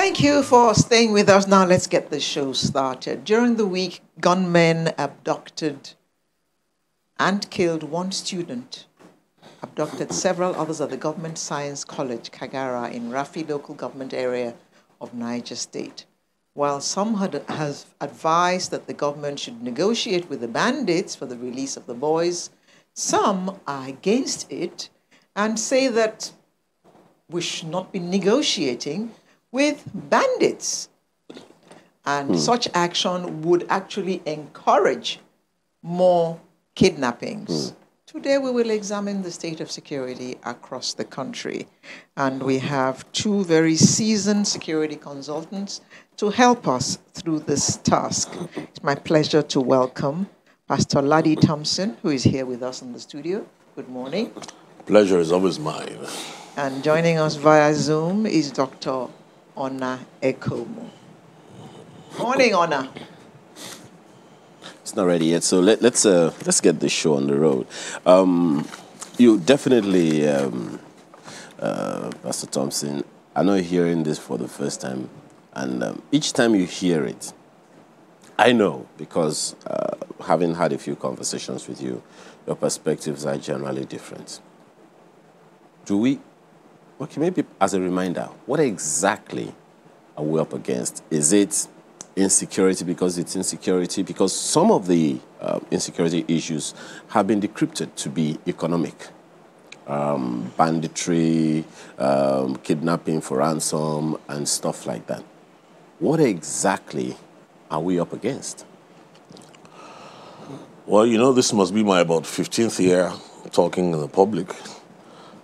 Thank you for staying with us. Now let's get the show started. During the week, gunmen abducted and killed one student, abducted several others at the Government Science College, Kagara, in Rafi local government area of Niger State. While some has advised that the government should negotiate with the bandits for the release of the boys, some are against it and say that we should not be negotiating with bandits. And such action would actually encourage more kidnappings. Today we will examine the state of security across the country. And we have two very seasoned security consultants to help us through this task. It's my pleasure to welcome Pastor Laddie Thompson, who is here with us in the studio. Good morning. Pleasure is always mine. And joining us via Zoom is Dr. Ona Ekomo. Morning, Ona. It's not ready yet, so let's get this show on the road. You definitely, Pastor Thompson, I know you're hearing this for the first time, and each time you hear it, I know, because having had a few conversations with you, your perspectives are generally different. Okay, maybe as a reminder, what exactly are we up against? Is it insecurity because it's insecurity? Because some of the insecurity issues have been decrypted to be economic. Banditry, kidnapping for ransom, and stuff like that. What exactly are we up against? Well, you know, this must be my about 15th year talking in the public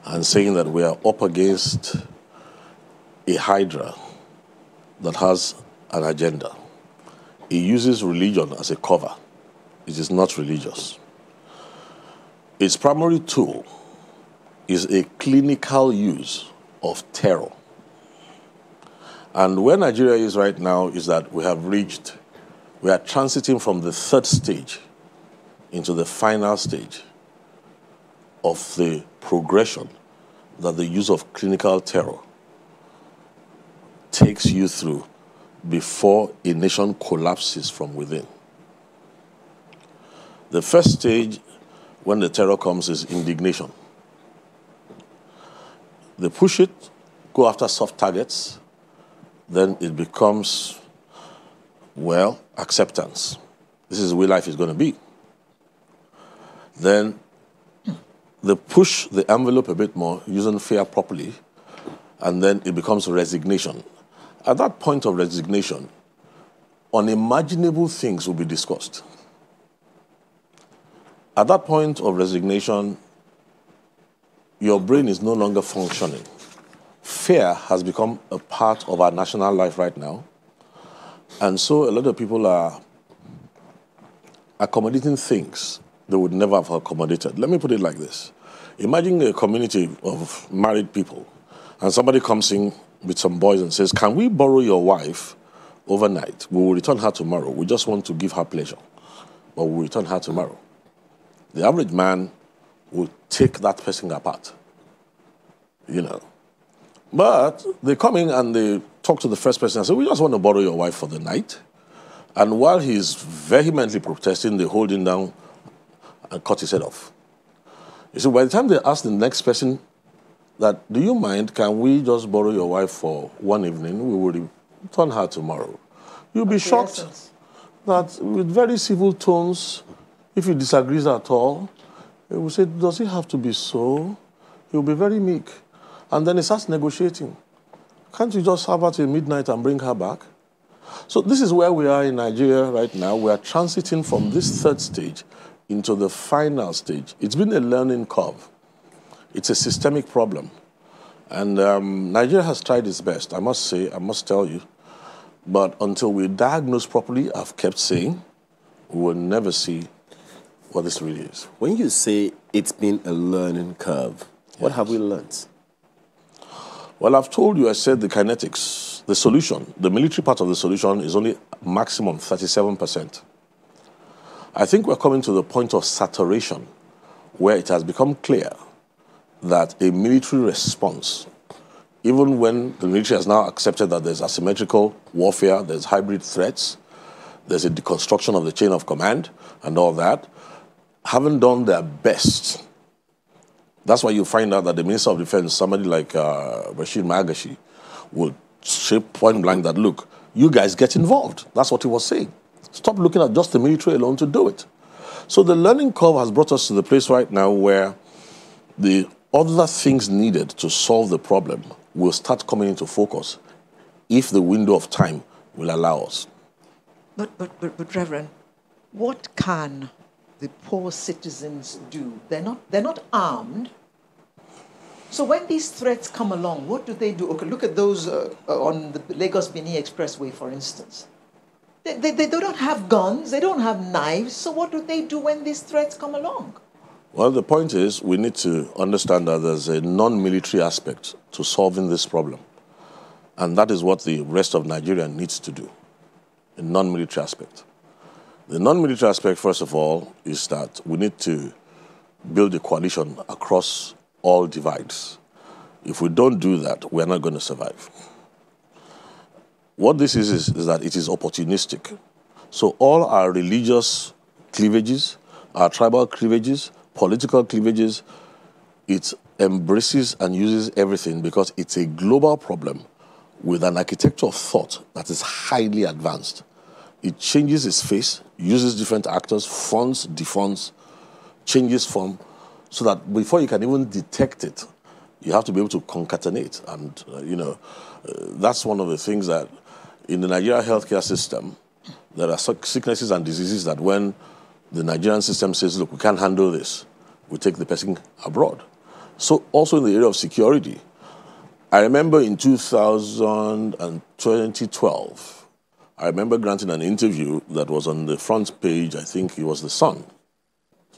and saying that we are up against a hydra that has an agenda. It uses religion as a cover. It is not religious. Its primary tool is a clinical use of terror. And where Nigeria is right now is that we are transiting from the third stage into the final stage of the progression that the use of clinical terror takes you through before a nation collapses from within. The first stage, when the terror comes, is indignation. They push it, go after soft targets, then it becomes, well, acceptance. This is where life is going to be. Then they push the envelope a bit more, using fear properly, and then it becomes resignation. At that point of resignation, unimaginable things will be discussed. At that point of resignation, your brain is no longer functioning. Fear has become a part of our national life right now. And so a lot of people are accommodating things they would never have accommodated. Let me put it like this. Imagine a community of married people, and somebody comes in with some boys and says, "Can we borrow your wife overnight? We will return her tomorrow. We just want to give her pleasure, but we'll return her tomorrow." The average man will take that person apart, you know. But they come in and they talk to the first person and say, "We just want to borrow your wife for the night." And while he's vehemently protesting, they hold him down and cut his head off. You see, by the time they ask the next person that, "Do you mind, can we just borrow your wife for one evening? We will return her tomorrow." You'll be shocked that with very civil tones, if he disagrees at all, he will say, "Does it have to be so?" He'll be very meek. And then he starts negotiating. "Can't you just have her till midnight and bring her back?" So this is where we are in Nigeria right now. We are transiting from this third stage into the final stage. It's been a learning curve. It's a systemic problem. And Nigeria has tried its best, I must tell you. But until we diagnose properly, I've kept saying, we will never see what this really is. When you say it's been a learning curve, what have we learned? Well, I've told you, I said the kinetics, the solution, the military part of the solution is only maximum 37%. I think we're coming to the point of saturation where it has become clear that a military response even when the military has now accepted that there's asymmetrical warfare, there's hybrid threats, there's a deconstruction of the chain of command and all that, haven't done their best. That's why you find out that the Minister of Defense, somebody like Bashir Magashi, will say point blank that, look, you guys get involved. That's what he was saying. Stop looking at just the military alone to do it. So the learning curve has brought us to the place right now where the other things needed to solve the problem will start coming into focus if the window of time will allow us. But Reverend, what can the poor citizens do? They're not armed. So when these threats come along, what do they do? Okay, look at those on the Lagos-Benin Expressway, for instance. They don't have guns, they don't have knives, so what do they do when these threats come along? Well, the point is we need to understand that there's a non-military aspect to solving this problem. And that is what the rest of Nigeria needs to do, a non-military aspect. The non-military aspect, first of all, is that we need to build a coalition across all divides. If we don't do that, we're not going to survive. What this is that it is opportunistic. So all our religious cleavages, our tribal cleavages, political cleavages, it embraces and uses everything because it's a global problem with an architecture of thought that is highly advanced. It changes its face, uses different actors, funds, defunds, changes form, so that before you can even detect it, you have to be able to concatenate. And, that's one of the things that in the Nigerian healthcare system, there are sicknesses and diseases that when the Nigerian system says, look, we can't handle this, we take the person abroad. So also in the area of security, I remember in 2012, I remember granting an interview that was on the front page, I think it was The Sun.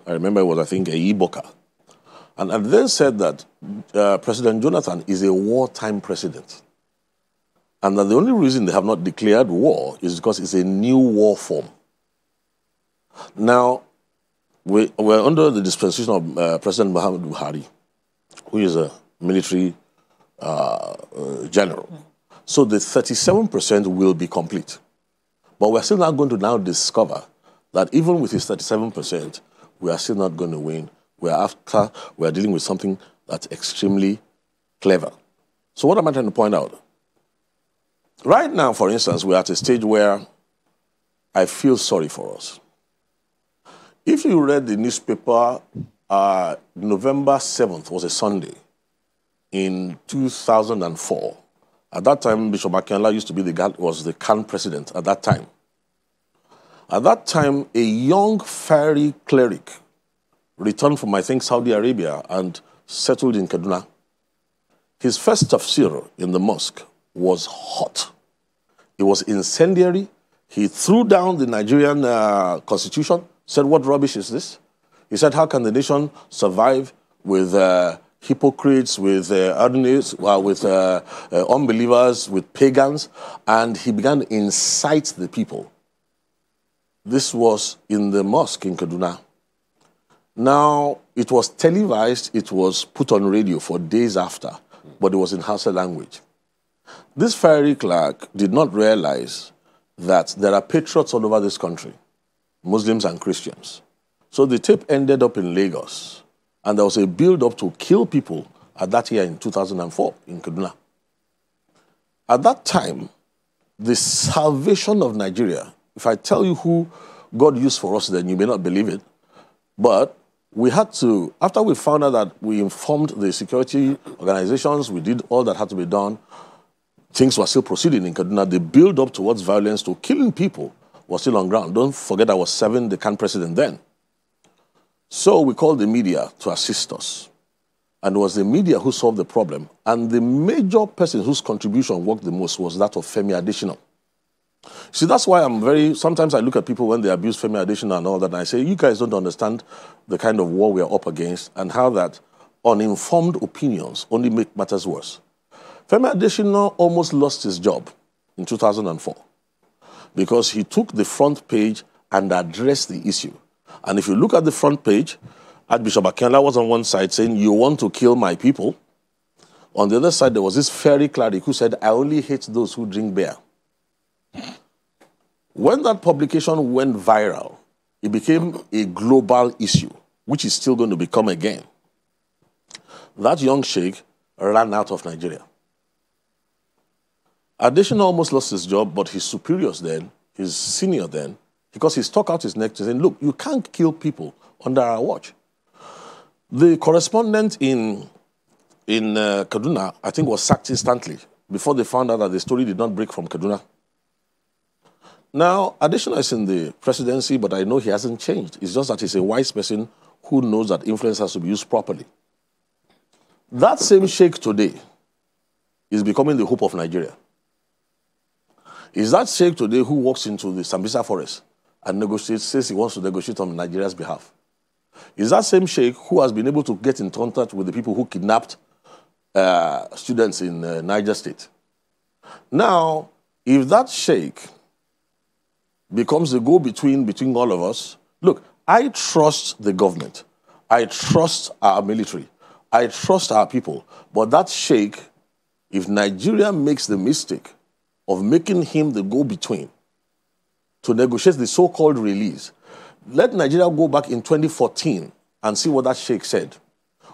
I remember it was, I think, a Iboka. And I then said that President Jonathan is a wartime president. And that the only reason they have not declared war is because it's a new war form. Now, we're under the dispensation of President Muhammadu Buhari, who is a military general. So the 37% will be complete. But we're still not going to now discover that even with his 37%, we are still not going to win. We're dealing with something that's extremely clever. So what am I trying to point out? Right now, for instance, we're at a stage where I feel sorry for us. If you read the newspaper, November 7th was a Sunday in 2004. At that time, Bishop Makianla used to be was the CAN president at that time. At that time, a young, fiery cleric returned from, I think, Saudi Arabia and settled in Kaduna. His first tafsir in the mosque was hot. It was incendiary. He threw down the Nigerian constitution, said, what rubbish is this? He said, how can the nation survive with hypocrites, with unbelievers, with pagans? And he began to incite the people. This was in the mosque in Kaduna. Now, it was televised, it was put on radio for days after, but it was in Hausa language. This fiery clerk did not realize that there are patriots all over this country, Muslims and Christians. So the tape ended up in Lagos, and there was a build-up to kill people at that year in 2004 in Kaduna. At that time, the salvation of Nigeria, if I tell you who God used for us then, you may not believe it, but we had to, after we found out that we informed the security organizations, we did all that had to be done, things were still proceeding in Kaduna. The build-up towards violence to killing people was still on ground. Don't forget I was serving the CAN president then. So we called the media to assist us. And it was the media who solved the problem. And the major person whose contribution worked the most was that of Femi Adesina. See, that's why sometimes I look at people when they abuse Femi Adesina and all that, and I say, you guys don't understand the kind of war we are up against and how that uninformed opinions only make matters worse. Femi Adesina almost lost his job in 2004 because he took the front page and addressed the issue. And if you look at the front page, Archbishop Akinla was on one side saying, you want to kill my people, On the other side, there was this fairy cleric who said, I only hate those who drink beer. When that publication went viral, it became a global issue, which is still going to become again. That young sheikh ran out of Nigeria. Adesina almost lost his job, but his superiors then, his senior then, because he stuck out his neck to say, look, you can't kill people under our watch. The correspondent in Kaduna, I think, was sacked instantly before they found out that the story did not break from Kaduna. Now, Adesina is in the presidency, but I know he hasn't changed. It's just that he's a wise person who knows that influence has to be used properly. That same sheikh today is becoming the hope of Nigeria. Is that sheikh today who walks into the Sambisa forest and negotiates, says he wants to negotiate on Nigeria's behalf? Is that same sheikh who has been able to get in contact with the people who kidnapped students in Niger State? Now, if that sheikh becomes the go-between between all of us, look, I trust the government. I trust our military. I trust our people. But that sheikh, if Nigeria makes the mistake of making him the go-between to negotiate the so-called release, let Nigeria go back in 2014 and see what that sheikh said.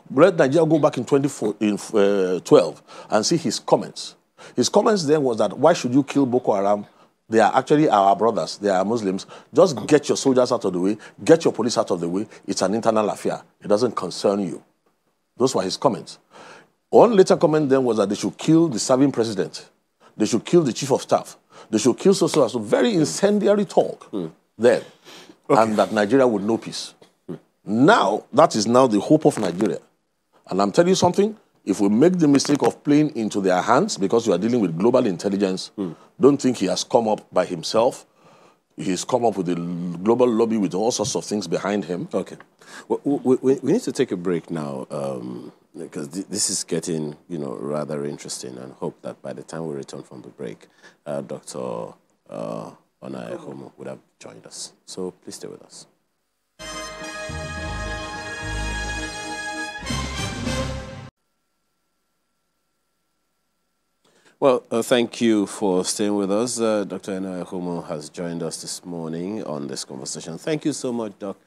Let Nigeria go back in 2012 and see his comments. His comments then was that, why should you kill Boko Haram? They are actually our brothers. They are Muslims. Just get your soldiers out of the way. Get your police out of the way. It's an internal affair. It doesn't concern you. Those were his comments. One later comment then was that they should kill the serving president. They should kill the chief of staff. They should kill so-so. So very incendiary talk then. Okay. And that Nigeria would know peace. Now, that is now the hope of Nigeria. And I'm telling you something, if we make the mistake of playing into their hands, because you are dealing with global intelligence, don't think he has come up by himself. He's come up with a global lobby with all sorts of things behind him. Okay. Well, we need to take a break now, because this is getting, rather interesting, and hope that by the time we return from the break, Dr. Onaihomo would have joined us. So please stay with us. Well, thank you for staying with us. Dr. Onaihomo has joined us this morning on this conversation. Thank you so much, Doc.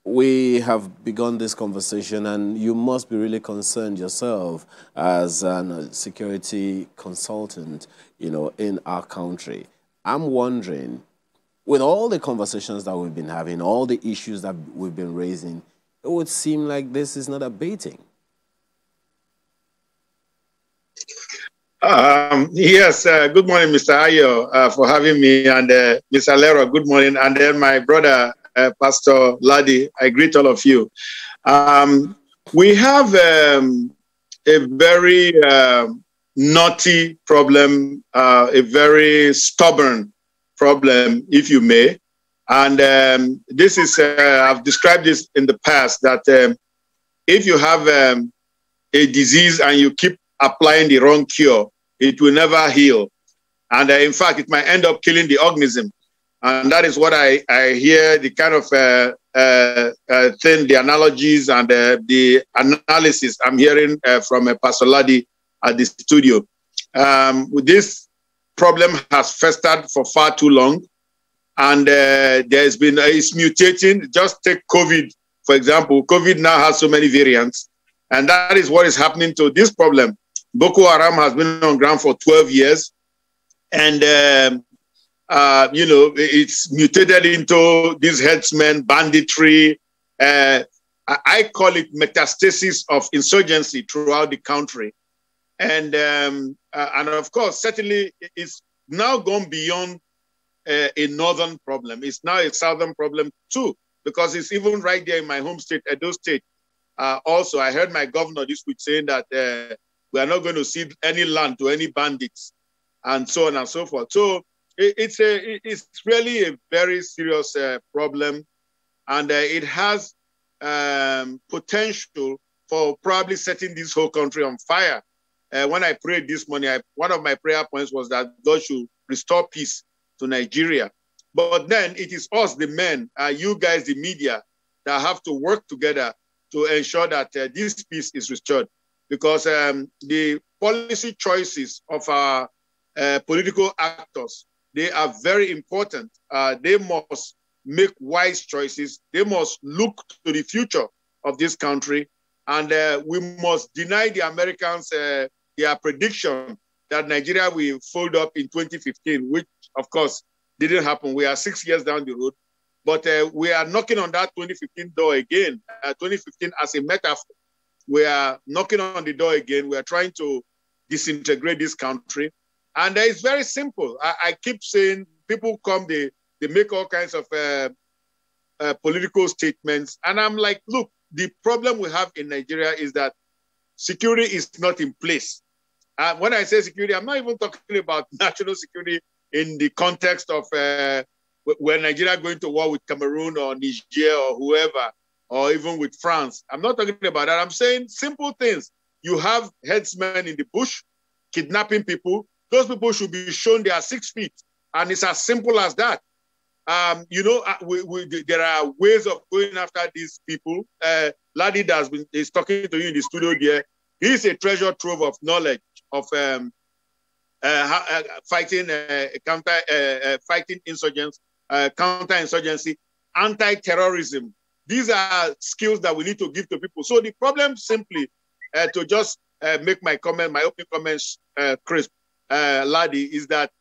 We have begun this conversation, and you must be really concerned yourself as a security consultant, in our country. I'm wondering, with all the conversations that we've been having, all the issues that we've been raising, it would seem like this is not abating. Yes, good morning, Mr. Ayo, for having me, and Mr. Lero, good morning, and then my brother, Pastor Ladi, I greet all of you. We have a very naughty problem, a very stubborn problem, if you may, and this is, I've described this in the past, that if you have a disease and you keep applying the wrong cure, it will never heal. And in fact, it might end up killing the organism. And that is what I hear, the kind of thing, the analogies and the analysis I'm hearing from Pastor Ladi at the studio. This problem has festered for far too long. And there's been, it's mutating. Just take COVID, for example. COVID now has so many variants. And that is what is happening to this problem. Boko Haram has been on ground for 12 years, and, it's mutated into these headsmen, banditry. I call it metastasis of insurgency throughout the country. And of course, certainly it's now gone beyond a northern problem. It's now a southern problem too, because it's even right there in my home state, Edo State. Also, I heard my governor this week saying that we are not going to cede any land to any bandits, and so on and so forth. So it's really a very serious problem, and it has potential for probably setting this whole country on fire. When I prayed this morning, one of my prayer points was that God should restore peace to Nigeria. But then it is us, the men, you guys, the media, that have to work together to ensure that this peace is restored. because the policy choices of our political actors, they are very important. They must make wise choices. They must look to the future of this country. And we must deny the Americans their prediction that Nigeria will fold up in 2015, which, of course, didn't happen. We are 6 years down the road. But we are knocking on that 2015 door again. 2015 as a metaphor. We are knocking on the door again. We are trying to disintegrate this country. And it's very simple. I keep saying people come, they make all kinds of political statements. And I'm like, look, the problem we have in Nigeria is that security is not in place. When I say security, I'm not even talking about national security in the context of when Nigeria going to war with Cameroon or Niger or whoever, or even with France. I'm not talking about that. I'm saying simple things. You have headsmen in the bush kidnapping people. Those people should be shown they are 6 feet. And it's as simple as that. There are ways of going after these people. Ladi is talking to you in the studio there. He's a treasure trove of knowledge of fighting fighting insurgents, counterinsurgency, anti-terrorism. These are skills that we need to give to people. So the problem simply, to just make my opening comments crisp, Ladi, is that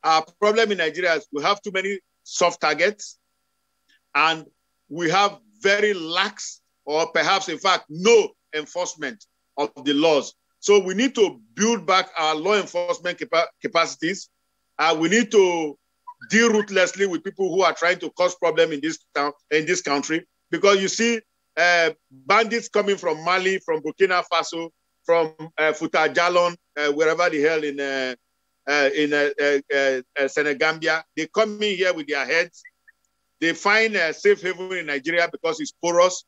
our problem in Nigeria is we have too many soft targets, and we have very lax, or perhaps in fact no enforcement of the laws. So we need to build back our law enforcement capacities. We need to deal ruthlessly with people who are trying to cause problems in this country, because you see bandits coming from Mali, from Burkina Faso, from Futa Jalon, wherever the hell in Senegambia. They come in here with their heads. They find a safe haven in Nigeria because it's porous.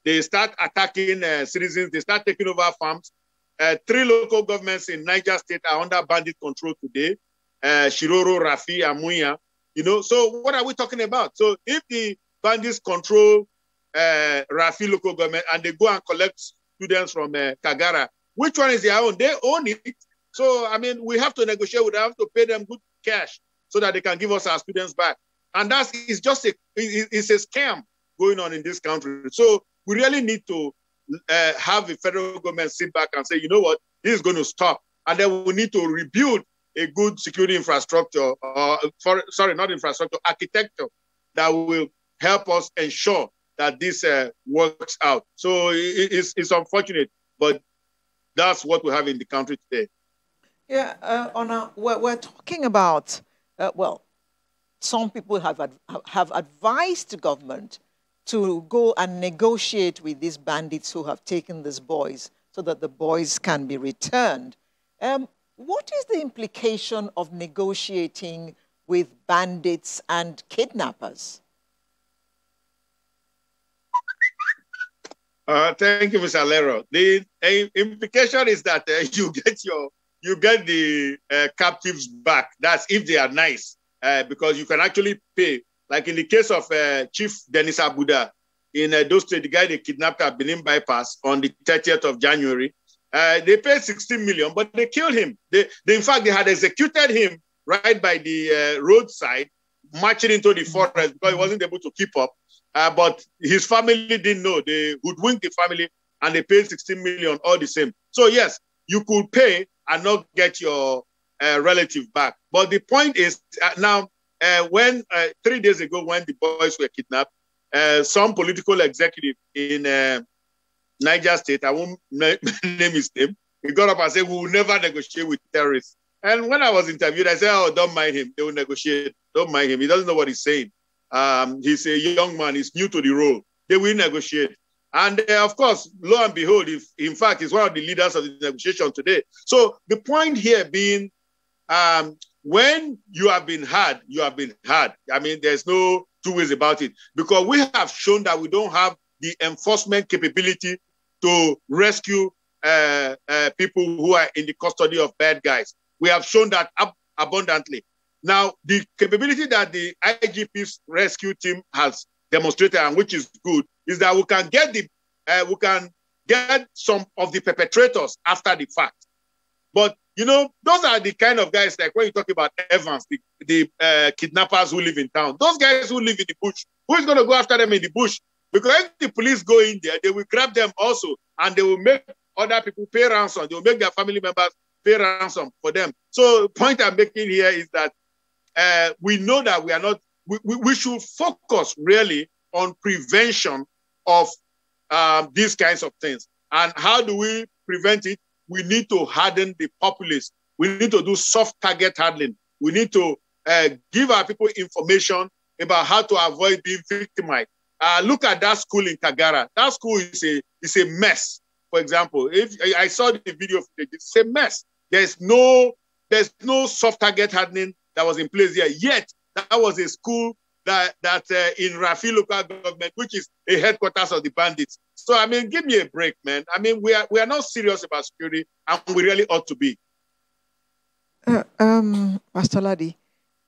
They start attacking citizens. They start taking over farms. 3 local governments in Niger State are under bandit control today. Shiroro, Rafi, Amuya. So what are we talking about? So if the bandits control Rafi local government and they go and collect students from Kagara, which one is their own? They own it. So, I mean, we have to negotiate with them, have to pay them good cash so that they can give us our students back. And it's just it's a scam going on in this country. So we really need to have the federal government sit back and say, you know what, this is going to stop. And then we need to rebuild a good security infrastructure, architecture that will help us ensure that this works out. So it's unfortunate, but that's what we have in the country today. Yeah, we're talking about, some people have advised the government to go and negotiate with these bandits who have taken these boys so that the boys can be returned. What is the implication of negotiating with bandits and kidnappers? Thank you, Mr. Lero. The implication is that you get the captives back. That's if they are nice, because you can actually pay. Like in the case of Chief Dennis Abuda in those State, the guy they kidnapped at Benin Bypass on the 30th of January, they paid 16 million, but they killed him. In fact, they had executed him right by the roadside, marching into the forest because he wasn't able to keep up. But his family didn't know. They hoodwinked the family and they paid 16 million all the same. So yes, you could pay and not get your relative back. But the point is now, when 3 days ago, when the boys were kidnapped, some political executive in Niger State, I won't name his name, he got up and said, we will never negotiate with terrorists. And when I was interviewed, I said, oh, don't mind him. They will negotiate. Don't mind him. He doesn't know what he's saying. He's a young man. He's new to the role. They will negotiate. And of course, lo and behold, in fact, he's one of the leaders of the negotiation today. So the point here being, when you have been had, you have been had. I mean, there's no two ways about it, because we have shown that we don't have the enforcement capability to rescue people who are in the custody of bad guys. We have shown that abundantly. Now, the capability that the IGP's rescue team has demonstrated, and which is good, is that we can get get some of the perpetrators after the fact. But, you know, those are the kind of guys, like when you talk about Evans, the kidnappers who live in town, those guys who live in the bush, who is going to go after them in the bush? Because if the police go in there, they will grab them also, and they will make other people pay ransom. They will make their family members pay ransom for them. So the point I'm making here is that we know that we are not, we should focus really on prevention of these kinds of things. And how do we prevent it? We need to harden the populace. We need to do soft target handling. We need to give our people information about how to avoid being victimized. Look at that school in Kagara. That school is a mess. For example, if I saw the video footage, it's a mess. There's no soft target hardening that was in place there. Yet that was a school that in Rafi local government, which is a headquarters of the bandits. So I mean, give me a break, man. I mean, we are not serious about security, and we really ought to be. Pastor Ladi,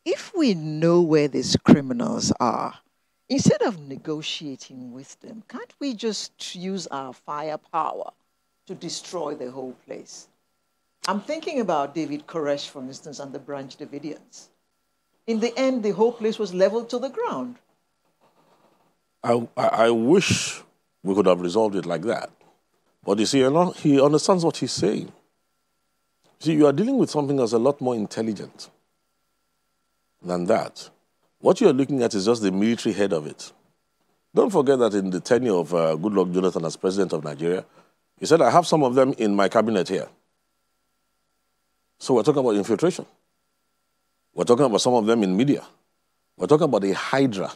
if we know where these criminals are, instead of negotiating with them, can't we just use our firepower to destroy the whole place? I'm thinking about David Koresh, for instance, and the Branch Davidians. In the end, the whole place was leveled to the ground. I wish we could have resolved it like that. But you see, he understands what he's saying. See, you are dealing with something that's a lot more intelligent than that. What you're looking at is just the military head of it. Don't forget that in the tenure of Goodluck Jonathan as president of Nigeria, he said, I have some of them in my cabinet here. So we're talking about infiltration. We're talking about some of them in media. We're talking about a hydra.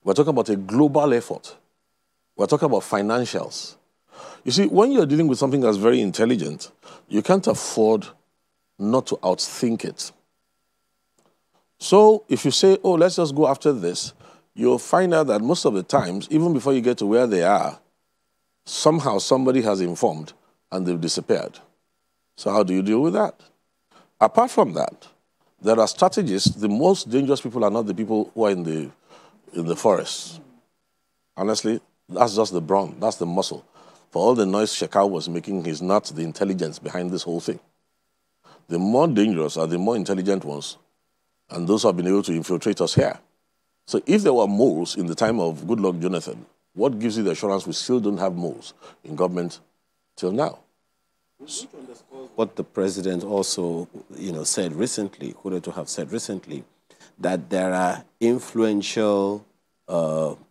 We're talking about a global effort. We're talking about financials. You see, when you're dealing with something that's very intelligent, you can't afford not to outthink it. So if you say, oh, let's just go after this, you'll find out that most of the times, even before you get to where they are, somehow somebody has informed and they've disappeared. So how do you deal with that? Apart from that, there are strategies. The most dangerous people are not the people who are in the forest. Honestly, that's just the brawn, that's the muscle. For all the noise Shekau was making, he's not the intelligence behind this whole thing. The more dangerous are the more intelligent ones, and those who have been able to infiltrate us here. So if there were moles in the time of Goodluck Jonathan, what gives you the assurance we still don't have moles in government till now? What the president also, said recently, quoted to have said recently, that there are influential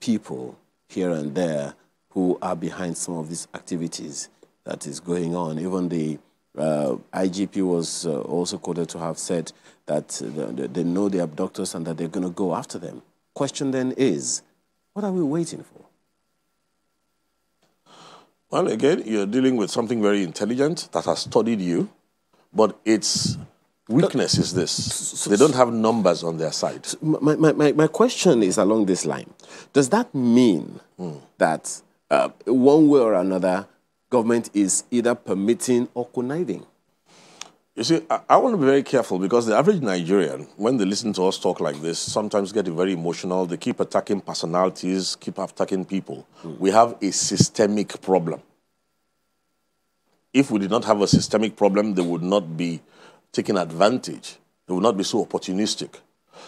people here and there who are behind some of these activities that is going on. Even the IGP was also quoted to have said that they know the abductors and that they're going to go after them. Question then is, what are we waiting for? Well, again, you're dealing with something very intelligent that has studied you, but its weakness is this. They don't have numbers on their side. My question is along this line. Does that mean that one way or another, government is either permitting or conniving? You see, I want to be very careful because the average Nigerian, when they listen to us talk like this, sometimes get very emotional. They keep attacking personalities, keep attacking people. We have a systemic problem. If we did not have a systemic problem, they would not be taking advantage. They would not be so opportunistic.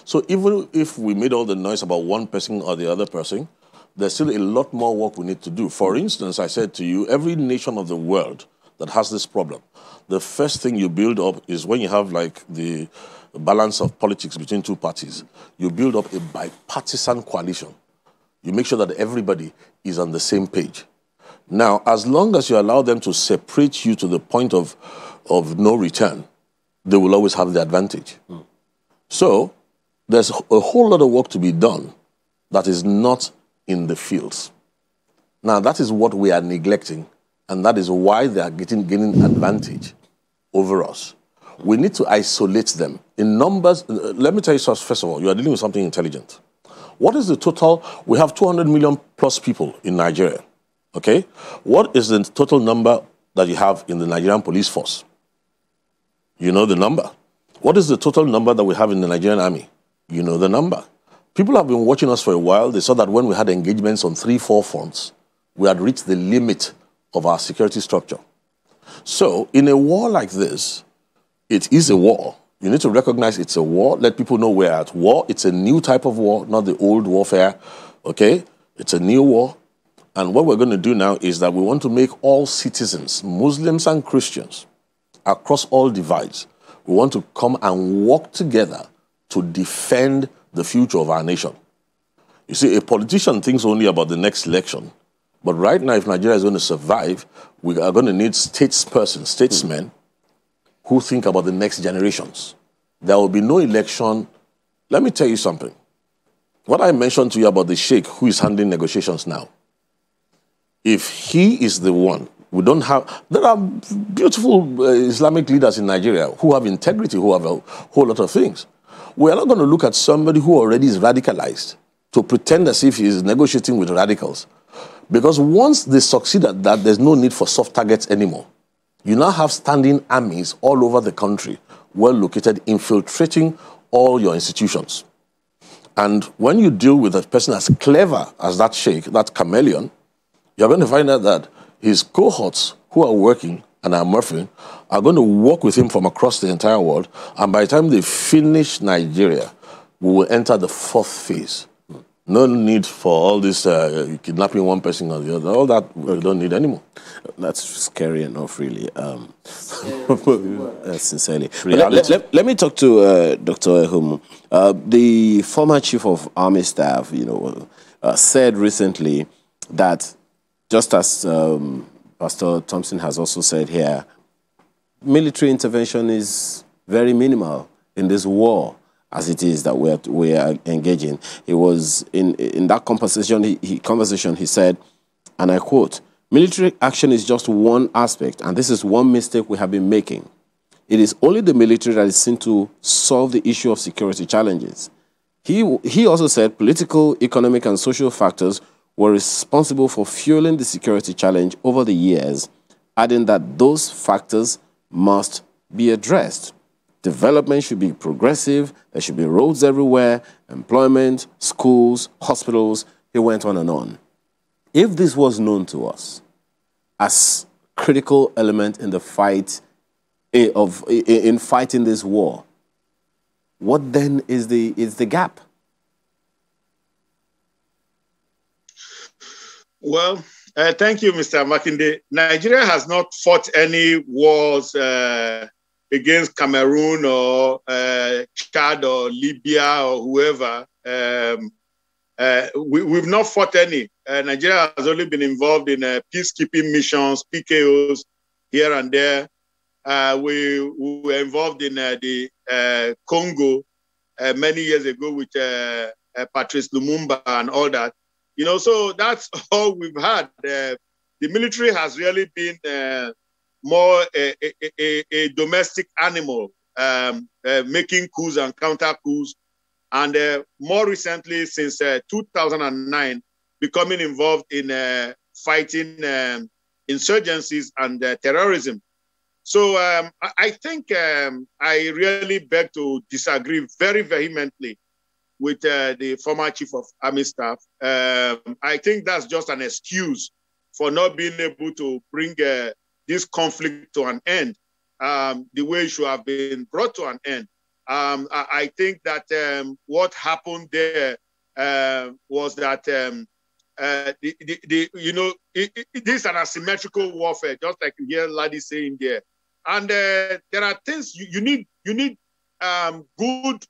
So even if we made all the noise about one person or the other person, there's still a lot more work we need to do. For instance, I said to you, every nation of the world that has this problem, the first thing you build up is when you have like the balance of politics between two parties, you build up a bipartisan coalition. You make sure that everybody is on the same page. Now, as long as you allow them to separate you to the point of no return, they will always have the advantage. So there's a whole lot of work to be done that is not in the fields. Now, that is what we are neglecting, and that is why they are gaining advantage over us. We need to isolate them. In numbers, let me tell you first of all, you are dealing with something intelligent. What is the total? We have 200 million plus people in Nigeria, okay? What is the total number that you have in the Nigerian police force? You know the number. What is the total number that we have in the Nigerian army? You know the number. People have been watching us for a while. They saw that when we had engagements on 3-4 fronts, we had reached the limit of our security structure. So in a war like this, it is a war. You need to recognize it's a war. Let people know we're at war. It's a new type of war, not the old warfare. Okay? It's a new war. And what we're going to do now is that we want to make all citizens, Muslims and Christians, across all divides, we want to come and work together to defend the future of our nation. You see, a politician thinks only about the next election. But right now, if Nigeria is going to survive, we are going to need statesmen, who think about the next generations. There will be no election. Let me tell you something. What I mentioned to you about the sheikh who is handling negotiations now, if he is the one, there are beautiful Islamic leaders in Nigeria who have integrity, who have a whole lot of things. We are not going to look at somebody who already is radicalized to pretend as if he is negotiating with radicals. Because once they succeed at that, there's no need for soft targets anymore. You now have standing armies all over the country, well located, infiltrating all your institutions. And when you deal with a person as clever as that sheikh, that chameleon, you're going to find out that his cohorts who are working and are morphing are going to work with him from across the entire world. And by the time they finish Nigeria, we will enter the fourth phase. No need for all this kidnapping one person or the other. All that we don't need anymore. That's scary enough, really. Sincerely. Let me talk to Dr. Ehum. The former chief of army staff, said recently that, just as Pastor Thompson has also said here, military intervention is very minimal in this war as it is that we are engaging. It was in that conversation, he said, and I quote, "Military action is just one aspect, and this is one mistake we have been making. It is only the military that is seen to solve the issue of security challenges." He also said political, economic, and social factors were responsible for fueling the security challenge over the years, adding that those factors must be addressed. Development should be progressive, there should be roads everywhere, employment, schools, hospitals. He went on and on. If this was known to us as critical element in the fight in fighting this war, what then is the gap? Well, thank you, Mr. Makinde. Nigeria has not fought any wars against Cameroon or Chad or Libya or whoever. We've not fought any. Nigeria has only been involved in peacekeeping missions, PKOs, here and there. We were involved in the Congo many years ago with Patrice Lumumba and all that. So that's all we've had. The military has really been more a domestic animal, making coups and counter coups. And more recently, since 2009, becoming involved in fighting insurgencies and terrorism. So I think I really beg to disagree very vehemently with the former chief of army staff. I think that's just an excuse for not being able to bring this conflict to an end the way it should have been brought to an end. I think that what happened there was that it is an asymmetrical warfare, just like you hear Ladi saying there. And there are things you need good,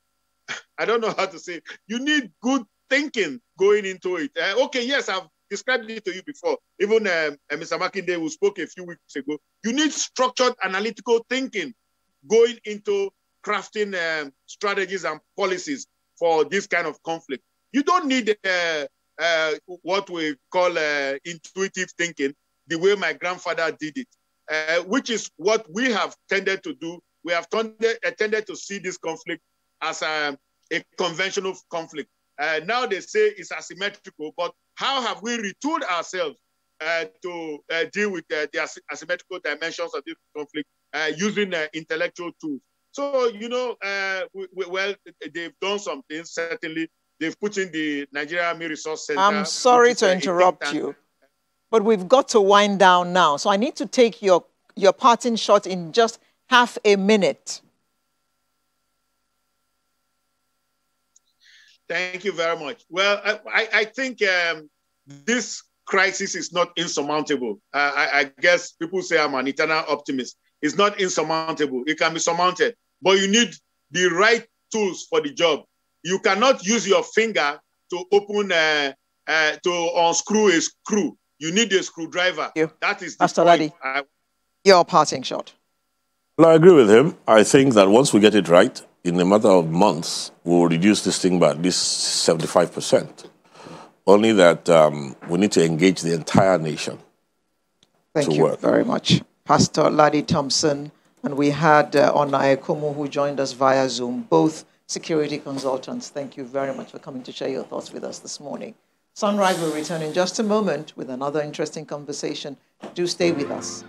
I don't know how to say it. You need good thinking going into it. Okay, yes, I've described it to you before. Even Mr. Makinde, who spoke a few weeks ago, you need structured analytical thinking going into crafting strategies and policies for this kind of conflict. You don't need what we call intuitive thinking, the way my grandfather did it, which is what we have tended to do. We have tended to see this conflict as a conventional conflict. Now they say it's asymmetrical, but how have we retooled ourselves to deal with the asymmetrical dimensions of this conflict using intellectual tools? So, well, they've done some things, certainly. They've put in the Nigeria Army Resource Center. I'm sorry to interrupt you. but we've got to wind down now. So I need to take your parting shot in just half a minute. Thank you very much. Well, I think this crisis is not insurmountable. I guess people say I'm an eternal optimist. It's not insurmountable. It can be surmounted, but you need the right tools for the job. You cannot use your finger to open, to unscrew a screw. You need a screwdriver. That is the Pastor point. Ladi, your parting shot. Well, I agree with him. I think that once we get it right, in a matter of months, we'll reduce this thing by at least 75%. Only that we need to engage the entire nation. Thank you very much. Pastor Ladi Thompson, and we had Onai Kumu, who joined us via Zoom, both security consultants. Thank you very much for coming to share your thoughts with us this morning. Sunrise will return in just a moment with another interesting conversation. Do stay with us.